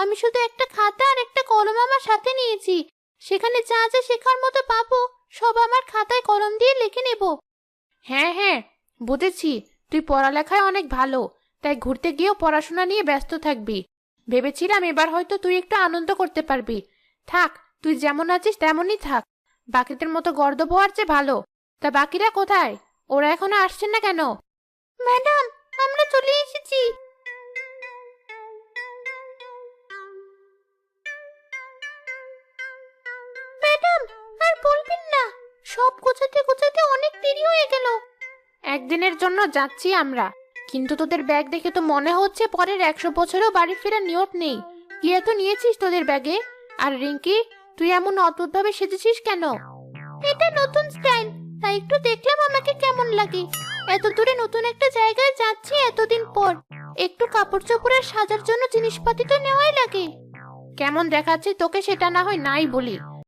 আমি শুধু একটা খাতা আর একটা কলম আমার সাথে নিয়েছি। সেখানে যা যা শেখার মতো পাবো সব আমার খাতায় কলম দিয়ে লিখে নেব। হ্যাঁ হ্যাঁ, বুঝেছি। তুই পড়ালেখায় অনেক ভালো, তাই ঘুরতে গিয়েও পড়াশোনা নিয়ে ব্যস্ত থাকবি। ভেবেছিলাম এবার হয়তো তুই একটু আনন্দ করতে পারবি। থাক, তুই যেমন আছিস তেমনই থাক। বাকিদের মতো গর্দভ হওয়ার চেয়ে ভালো। তা বাকিরা কোথায়? ওরা এখনো আসছে না কেন? ম্যাডাম, আমরা চলে এসেছি। ম্যাডাম, আর বলবেন না, সব গোছাতে গোছাতে অনেক দেরি হয়ে গেল। একদিনের জন্য যাচ্ছি আমরা, কিন্তু তোদের ব্যাগ দেখে তো মনে হচ্ছে পরের 100 বছরেও বাড়ি ফেরার নিয়ত নেই। কি এত নিয়েছিস তোদের ব্যাগে? আর রিঙ্কি, তুই এমন অদ্ভুতভাবে সেজেছিস কেন? এটা নতুন স্টাইল, তাই একটু দেখলাম আমাকে কেমন লাগে। এত দূরে নতুন একটা জায়গায় যাচ্ছি এতদিন পর, একটু কাপড় চোপড় আর সাজার জন্য জিনিসপাতি তো নেওয়াই লাগে। কেমন দেখাচ্ছে তোকে সেটা না হয় নাই বলি,